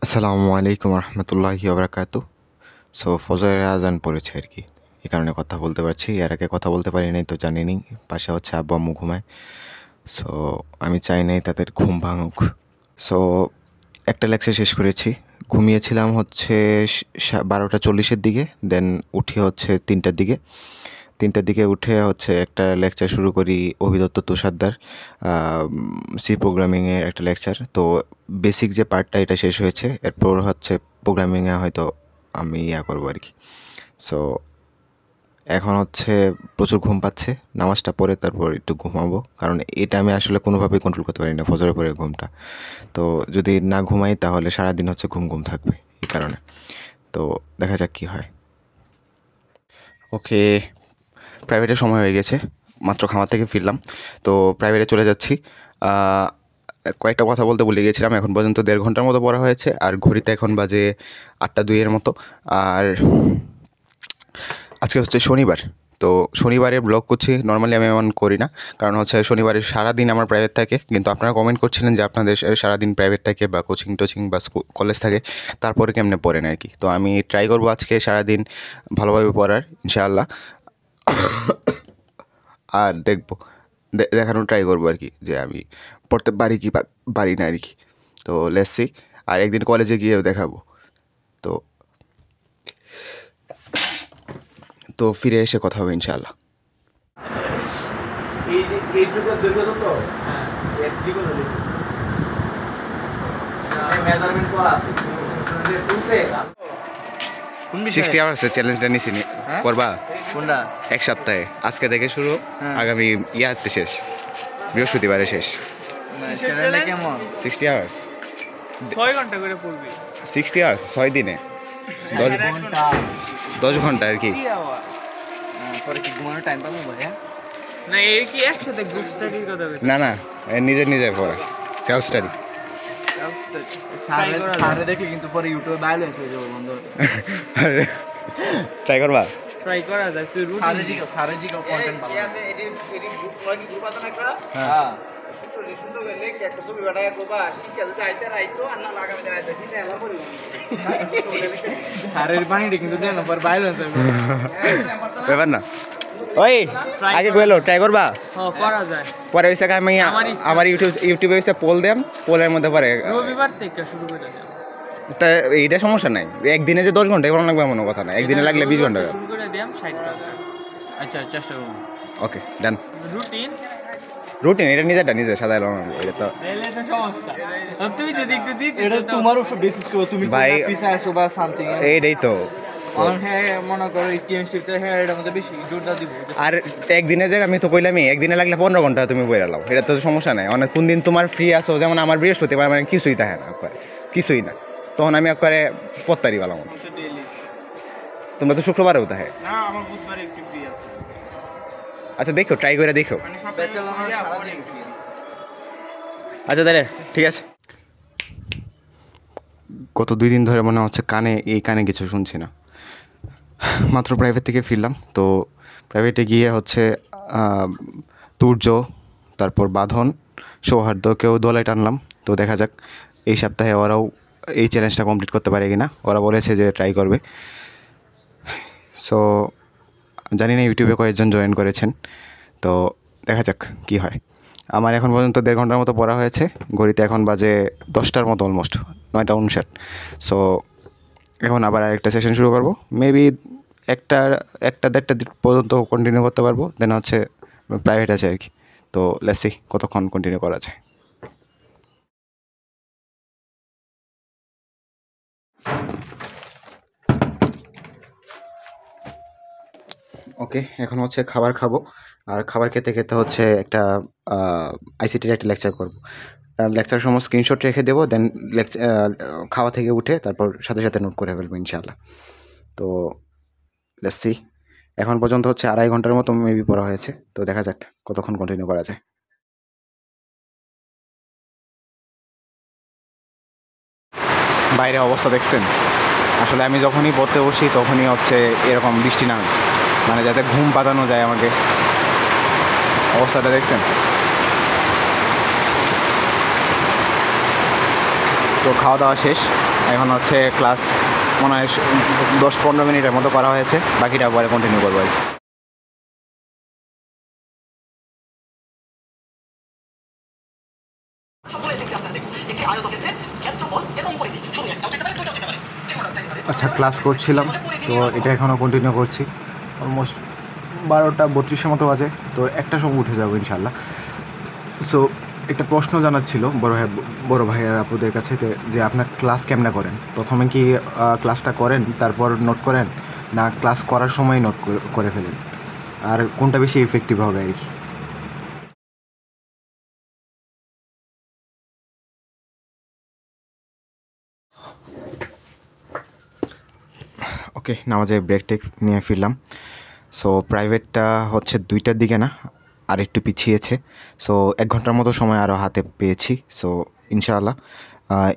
আসসালামু আলাইকুম রহমতুল্লাহি ওবরাকাতু। সো ফজরের আজান পড়েছে আর কি, এই কারণে কথা বলতে পারছি। এর আগে কথা বলতে পারি নাই তো জানিনি, পাশে হচ্ছে আব্বু আম্মু ঘুমায়। সো আমি চাই নাই তাদের ঘুম ভাঙুক। সো একটা লেকচার শেষ করেছি, ঘুমিয়েছিলাম হচ্ছে 12টা 40-এর দিকে, দেন উঠি হচ্ছে 3টার দিকে। 3টার দিকে উঠে হচ্ছে একটা লেকচার শুরু করি, অভিদত্ত তুষারদার সি প্রোগ্রামিংয়ের একটা লেকচার। তো বেসিক যে পার্টটা এটা শেষ হয়েছে, এরপর হচ্ছে প্রোগ্রামিংয়ে হয়তো আমি করবো আর কি। সো এখন হচ্ছে প্রচুর ঘুম পাচ্ছে, নামাজটা পড়ে তারপর একটু ঘুমাবো, কারণ এটা আমি আসলে কোনোভাবেই কন্ট্রোল করতে পারি না ফজরের পরে ঘুমটা। তো যদি না ঘুমাই তাহলে সারাদিন হচ্ছে ঘুম ঘুম থাকবে, এই কারণে। তো দেখা যাক কী হয়। ওকে, প্রাইভেটের সময় হয়ে গেছে, মাত্র খামার থেকে ফিরলাম, তো প্রাইভেটে চলে যাচ্ছি। কয়েকটা কথা বলতে ভুলে গেছিলাম। এখন পর্যন্ত 1.5 ঘন্টার মতো পড়া হয়েছে, আর ঘড়িতে এখন বাজে 8টা 2 মতো। আর আজকে হচ্ছে শনিবার, তো শনিবারে ব্লগ করছি। নর্মালি আমি এমন করি না, কারণ হচ্ছে শনিবারে সারাদিন আমার প্রাইভেট থাকে। কিন্তু আপনারা কমেন্ট করছিলেন যে আপনাদের সারাদিন প্রাইভেট থাকে বা কোচিং টোচিং বা কলেজ থাকে, তারপরে কেমনে পড়েন আর কি। তো আমি ট্রাই করবো আজকে সারাদিন ভালোভাবে পড়ার, ইনশাআল্লাহ। আর দেখবো, দেখানোর ট্রাই করবো আর কি যে আমি পড়তে পারি কি পারি না আর কি। তো লেটস সি। আর একদিন কলেজে গিয়েও দেখাবো। তো তো ফিরে এসে কথা হবে ইনশাআল্লাহ। কোন 60 আওয়ার্সের চ্যালেঞ্জটা নিছি করবা কোনটা? এক সপ্তাহে, আজকে থেকে শুরু, আগামী ইয়াতে শেষ, বৃহস্পতিবারে শেষ। চ্যানেলটা কেমন? 60 আওয়ার্স, 6 ঘন্টা করে পড়বি। 60 আওয়ার্স 6 দিনে 10 ঘন্টা আর কি। পরে কি ঘুমানোর টাইম পাবো ভাইয়া? না এই কি একসাথে গ্রুপ স্টাডির কথা বলছিস? না না, নিজের পড়া, সেলফ স্টাডি। সারে দেখে কিন্তু পরে ইউটিউবে ভাইরাল হয়ে যাবে বন্ধু। ট্রাই করবা? ট্রাই করা যায়, তুই রুট সারে জি কন্টেন্ট পাবো। এডি গ্রুপ আছে না একটা? হ্যাঁ। সুন্দর করে লেখ একটা ছবি বানায় কোবা শিখে যাইতে রাইতো আর না লাগামে যাইতে ঠিক আছে আমার পরিমাণ। সারের পানিটা কিন্তু দেন পর ভাইরাল হয়ে যাবে। ব্যাপার না। ওই আগে কইলো ট্রাই করবা? হ্যাঁ করা যায়। পরে ওই জায়গায় আমি আমার ইউটিউবে এসে পোল দেম, পোলের মধ্যে পরে রবিবার থেকে শুরু করে দেব। তা এইটা সমস্যা নাই, একদিনে যে 10 ঘন্টা এমন লাগবে এমন কথা না, একদিনে লাগলে 20 ঘন্টা শুরু করে দেম 60 টাকা। আচ্ছা চেষ্টা করব। ওকে ডান। রুটিন এটা নিজে সাদা লং, এটা তো এলে তো সমস্যা। তুই যদি একটু দিস এটা তোমার উপর বেসিস করো, তুমি কোন অফিসে আসো বা সামথিং। এইটাই তো হ্যাঁ মনে করো টিএমসিতে হ্যাঁ এটার মধ্যে বেশি জোরদার দিব। আর একদিনে যে আমি তো কইলামই একদিনে লাগলে 15 ঘন্টা তুমি বইরা লাও, এটা তো সমস্যা নাই। অনেক কোন দিন তোমার ফ্রি আসো, যেমন আমার বৃহস্পতিবার মানে কিছুই থাকে না, কিছুই না, তখন আমি একবারে পত্তারি বালাম। তোমরা তো শুক্রবারেও থাকে না, আমার বুধবারে একটু ফ্রি আছে। আচ্ছা দেখো, ট্রাই করে দেখো। মানে সকালে সারা দিন ফ্রি। আচ্ছা তাহলে ঠিক আছে। গত 2 দিন ধরে মনে হচ্ছে এই কানে কিছু শুনছি না। মাত্র প্রাইভেট থেকে ফিরলাম, তো প্রাইভেটে গিয়ে হচ্ছে তুর্য, তারপর বাঁধন, সৌহার্দ্যকেও দলে টানলাম। তো দেখা যাক এই সপ্তাহে ওরাও এই চ্যালেঞ্জটা কমপ্লিট করতে পারে কিনা। ওরা বলেছে যে ট্রাই করবে। সো জানি না ইউটিউবে কয়েকজন জয়েন করেছেন, তো দেখা যাক কি হয়। আমার এখন পর্যন্ত 1.5 ঘন্টার মতো পড়া হয়েছে, ঘড়িতে এখন বাজে 10টার মতো, অলমোস্ট 9টা 59। সো এখন আবার আরেকটা সেশন শুরু করবো, মেবি 1টা 1:30 পর্যন্ত কন্টিনিউ করতে পারবো, দেন হচ্ছে প্রাইভেট আছে আর কি। তো লেটস সি কতক্ষণ কন্টিনিউ করা যায়। ওকে, এখন হচ্ছে খাবার খাবো, আর খাবার খেতে খেতে হচ্ছে একটা আইসিটির একটা লেকচার করবো। লেকচার সময় স্ক্রিনশট রেখে দেবো, দেন খাওয়া থেকে উঠে তারপর সাথে সাথে নোট করে ফেলবো ইনশাআল্লাহ। তো লেটস সি, এখন পর্যন্ত হচ্ছে 2.5 ঘন্টার মতো মেবি পড়া হয়েছে, তো দেখা যাক কতক্ষণ কন্টিনিউ করা যায়। বাইরে অবস্থা দেখছেন, আসলে আমি যখনই পড়তে বসি তখনই হচ্ছে এরকম বৃষ্টি নামে, মানে যাতে ঘুম পাতানো যায় আমাকে। অবস্থাটা দেখছেন? তো খাওয়া দাওয়া শেষ, এখন হচ্ছে ক্লাস মনে হয় 10-15 মিনিটের মতো করা হয়েছে, বাকিটা পরে কন্টিনিউ করবো আর কি। আচ্ছা, ক্লাস করছিলাম তো এটা এখনও কন্টিনিউ করছি। অলমোস্ট 12:32 মতো বাজে, তো একটা সময় উঠে যাবো ইনশাল্লাহ। সো একটা প্রশ্ন জানার ছিল বড় ভাই আর আপুদের কাছে, যে আপনার ক্লাস কেমনে করেন? প্রথমে কি ক্লাসটা করেন তারপর নোট করেন, না ক্লাস করার সময় নোট করে ফেলেন? আর কোনটা বেশি ইফেক্টিভ হবে আর কি? ওকে, নামাজের ব্রেক টেক নিয়ে ফিরলাম। সো প্রাইভেটটা হচ্ছে 2টার দিকে না, আর একটু পিছিয়েছে। সো 1 ঘন্টার মতো সময় আরও হাতে পেয়েছি। সো ইনশাআল্লাহ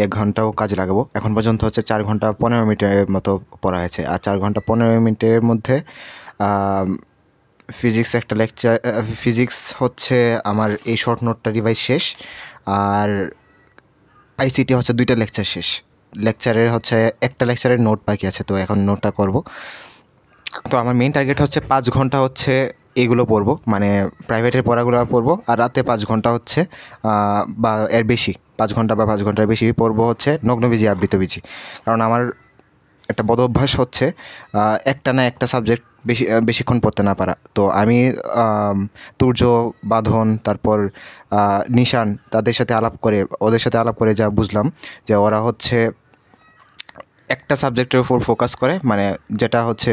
1 ঘন্টাও কাজে লাগাবো। এখন পর্যন্ত হচ্ছে 4 ঘন্টা 15 মিনিটের মতো পড়া হয়েছে। আর 4 ঘন্টা 15 মিনিটের মধ্যে ফিজিক্স একটা লেকচার, ফিজিক্স হচ্ছে আমার এই শর্ট নোটটা রিভাইজ শেষ, আর আইসিটি হচ্ছে 2টা লেকচার শেষ। লেকচারের হচ্ছে একটা লেকচারের নোট বাকি আছে, তো এখন নোটটা করব। তো আমার মেইন টার্গেট হচ্ছে 5 ঘন্টা হচ্ছে এগুলো পড়বো, মানে প্রাইভেটের পড়াগুলো পড়বো, আর রাতে 5 ঘন্টা হচ্ছে বা এর বেশি 5 ঘন্টা বা 5 ঘন্টার বেশি পড়বো হচ্ছে নগ্নবীজি আবৃতবীজি। কারণ আমার একটা বদ অভ্যাস হচ্ছে একটা না একটা সাবজেক্ট বেশিক্ষণ পড়তে না পারা। তো আমি তুর্য, বাঁধন, তারপর নিশান, ওদের সাথে আলাপ করে যা বুঝলাম যে ওরা হচ্ছে একটা সাবজেক্টের উপর ফোকাস করে, মানে যেটা হচ্ছে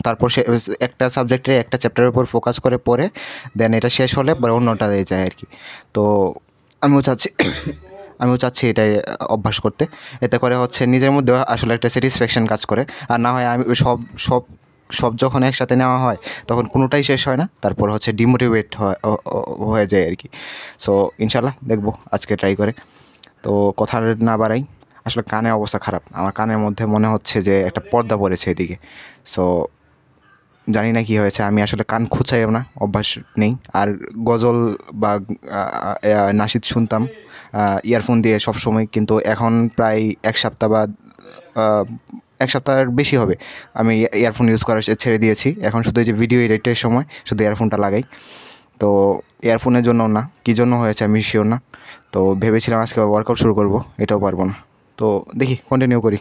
তারপর সে একটা সাবজেক্টে একটা চ্যাপ্টারের উপর ফোকাস করে পড়ে, দেন এটা শেষ হলে পরে অন্যটা দিয়ে যায় আর কি। তো আমিও চাচ্ছি এটাই অভ্যাস করতে। এতে করে হচ্ছে নিজের মধ্যে আসলে একটা স্যাটিসফ্যাকশন কাজ করে। আর না হয় আমি সব যখন একসাথে নেওয়া হয় তখন কোনোটাই শেষ হয় না, তারপর হচ্ছে ডিমোটিভেট হয়ে যায় আর কি। সো ইনশাল্লাহ দেখবো আজকে ট্রাই করে। তো কথা না বাড়াই, আসলে কানের অবস্থা খারাপ। আমার কানের মধ্যে মনে হচ্ছে যে একটা পর্দা পড়েছে এদিকে। সো জানি না কী হয়েছে, আমি আসলে কান খুঁচাইও না, অভ্যাস নেই। আর গজল বা নাশিদ শুনতাম ইয়ারফোন দিয়ে সব সময়, কিন্তু এখন প্রায় 1 সপ্তাহ বা 1 সপ্তাহের বেশি হবে আমি ইয়ারফোন ইউজ করা ছেড়ে দিয়েছি। এখন শুধু এই যে ভিডিও এডিটের সময় শুধু ইয়ারফোনটা লাগাই। তো ইয়ারফোনের জন্য না, কী জন্য হয়েছে আমি শিওর না। তো ভেবেছিলাম আজকে ওয়ার্কআউট শুরু করব, এটাও পারবো না। তো দেখি কন্টিনিউ করি।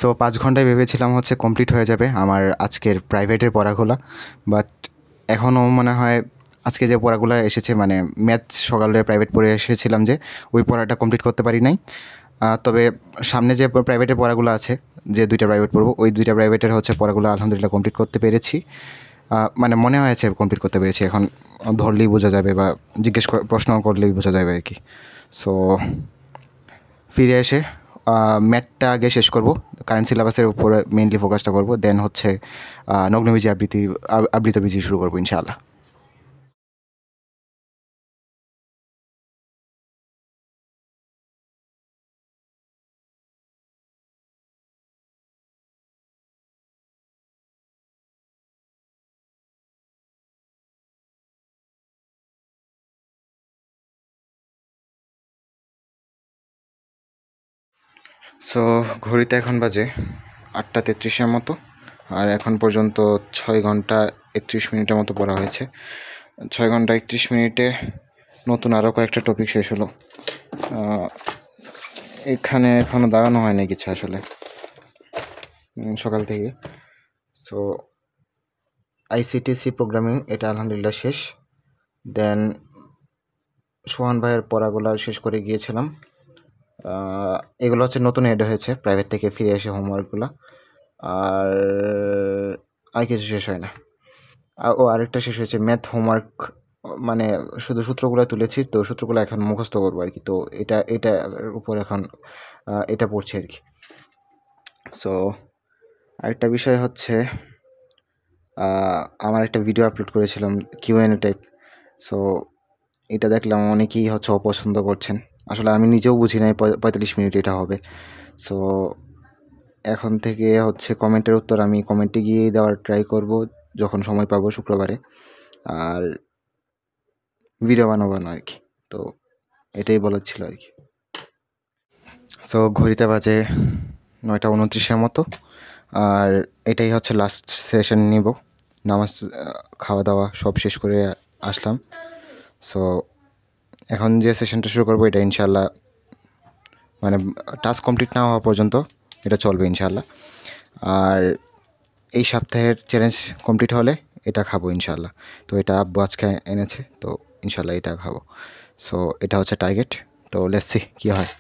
সো 5 ঘন্টায় ভেবেছিলাম হচ্ছে কমপ্লিট হয়ে যাবে আমার আজকের প্রাইভেটের পড়াগুলো, বাট এখনও মনে হয় আজকে যে পড়াগুলো এসেছে, মানে ম্যাথ সকালে প্রাইভেট পড়ে এসেছিলাম যে ওই পড়াটা কমপ্লিট করতে পারি নাই। তবে সামনে যে প্রাইভেটের পড়াগুলো আছে, যে 2টা প্রাইভেট পড়বো, ওই 2টা প্রাইভেটের হচ্ছে পড়াগুলো আলহামদুলিল্লাহ কমপ্লিট করতে পেরেছি। মানে মনে হয়েছে কমপ্লিট করতে পেরেছি। এখন ধরলেই বোঝা যাবে বা প্রশ্ন করলেই বোঝা যাবে আর কি। সো ফিরে এসে ম্যাথটা আগে শেষ করব, কারেন্ট সিলেবাসের উপরে মেইনলি ফোকাসটা করব, দেন হচ্ছে নগ্নবীজি আবৃতবীজি শুরু করবো ইনশাআল্লাহ। সো ঘড়িতে এখন বাজে 8:33 মতো, আর এখন পর্যন্ত 6 ঘন্টা 31 মিনিটের মতো পড়া হয়েছে। 6 ঘন্টা 31 মিনিটে নতুন আরও কয়েকটা টপিক শেষ হলো। এখানে এখনও দাঁড়ানো হয় না কিছু আসলে সকাল থেকে। সো আইসিটিসি প্রোগ্রামিং এটা আলহামদুলিল্লাহ শেষ। দেন সোহান ভাইয়ের পড়াগুলো শেষ করে গিয়েছিলাম। এগুলো হচ্ছে নতুন এড হয়েছে প্রাইভেট থেকে ফিরে এসে হোমওয়ার্কগুলো, আর কিছু শেষ হয় না। আরেকটা শেষ হয়েছে ম্যাথ হোমওয়ার্ক, মানে শুধু সূত্রগুলো তুলেছি, তো সূত্রগুলো এখন মুখস্থ করবো আর কি। তো এটার উপর এখন এটা পড়ছি আর কি। সো আরেকটা বিষয় হচ্ছে আমার একটা ভিডিও আপলোড করেছিলাম Q&A টাইপ। সো এটা দেখলাম অনেকেই হচ্ছে অপছন্দ করছেন। আসলে আমি নিজেও বুঝি নাই 45 মিনিট এটা হবে। সো এখন থেকে হচ্ছে কমেন্টের উত্তর আমি কমেন্টে গিয়েই দেওয়ার ট্রাই করব যখন সময় পাবো শুক্রবারে। আর ভিডিও বানাবো না আর কি। তো এটাই বলার ছিল আর কি। সো ঘড়িতে বাজে 9:29-এর মতো। আর এটাই হচ্ছে লাস্ট সেশন নিব। নামাজ খাওয়া দাওয়া সব শেষ করে আসলাম। সো এখন যে সেশনটা শুরু করবো এটা ইনশাল্লাহ মানে টাস্ক কমপ্লিট না হওয়া পর্যন্ত এটা চলবে ইনশাল্লাহ। আর এই সপ্তাহের চ্যালেঞ্জ কমপ্লিট হলে এটা খাবো ইনশাল্লাহ। তো এটা আব্বু আজকে এনেছে, তো ইনশাল্লাহ এটা খাবো। সো এটা হচ্ছে টার্গেট। তো লেটস সি কী হয়।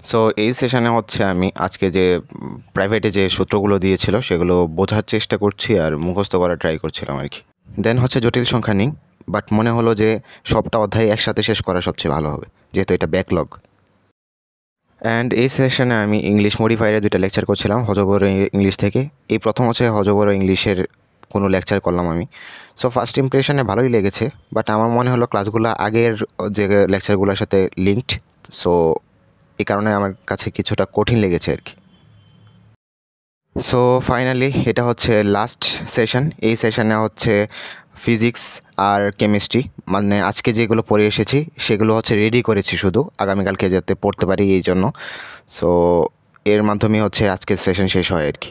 সো এই সেশনে হচ্ছে আমি আজকে যে প্রাইভেটে যে সূত্রগুলো দিয়েছিল সেগুলো বোঝার চেষ্টা করছি আর মুখস্থ করার ট্রাই করছিলাম আর কি। দেন হচ্ছে জটিল সংখ্যা নিই, বাট মনে হলো যে সবটা অধ্যায় একসাথে শেষ করা সবচেয়ে ভালো হবে, যেহেতু এটা ব্যাকলগ। অ্যান্ড এই সেশনে আমি ইংলিশ মডিফায়ারে 2টা লেকচার করছিলাম হজবর ইংলিশ থেকে। এই প্রথম হচ্ছে হজবর ইংলিশের কোনো লেকচার করলাম আমি। সো ফার্স্ট ইমপ্রেশনে ভালোই লেগেছে, বাট আমার মনে হলো ক্লাসগুলো আগের যে লেকচারগুলোর সাথে লিঙ্কড। সো এই কারণে আমার কাছে কিছুটা কঠিন লেগেছে আর কি। সো ফাইনালি এটা হচ্ছে লাস্ট সেশন। এই সেশনে হচ্ছে ফিজিক্স আর কেমিস্ট্রি, মানে আজকে যেগুলো পড়ে এসেছি সেগুলো হচ্ছে রেডি করেছি শুধু আগামীকালকে যাতে পড়তে পারি এই জন্য। সো এর মাধ্যমে হচ্ছে আজকের সেশন শেষ হয় আর কি।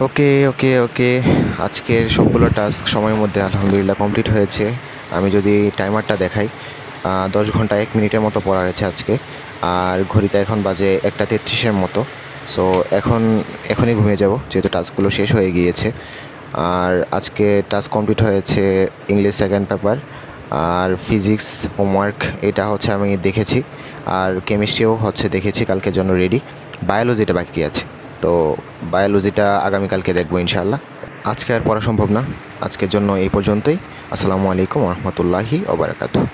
ওকে ওকে ওকে আজকের সবগুলো টাস্ক সময়ের মধ্যে আলহামদুলিল্লাহ কমপ্লিট হয়েছে। আমি যদি টাইমারটা দেখাই, 10 ঘন্টা 1 মিনিটের মতো পড়া হয়েছে আজকে। আর ঘড়িতে এখন বাজে 1:33-এর মতো। সো এখনই ঘুমিয়ে যাব যেহেতু টাস্কগুলো শেষ হয়ে গিয়েছে। আর আজকে টাস্ক কমপ্লিট হয়েছে ইংলিশ সেকেন্ড পেপার আর ফিজিক্স হোমওয়ার্ক এটা হচ্ছে আমি দেখেছি, আর কেমিস্ট্রিও হচ্ছে দেখেছি কালকের জন্য রেডি। বায়োলজিটা বাকি আছে, তো বায়োলজিটা আগামীকালকে দেখবো ইনশাআল্লাহ। আজকে আর পড়া সম্ভব না, আজকের জন্য এই পর্যন্তই। আসসালামু আলাইকুম ওয়া রাহমাতুল্লাহি ওয়া বারাকাতুহু।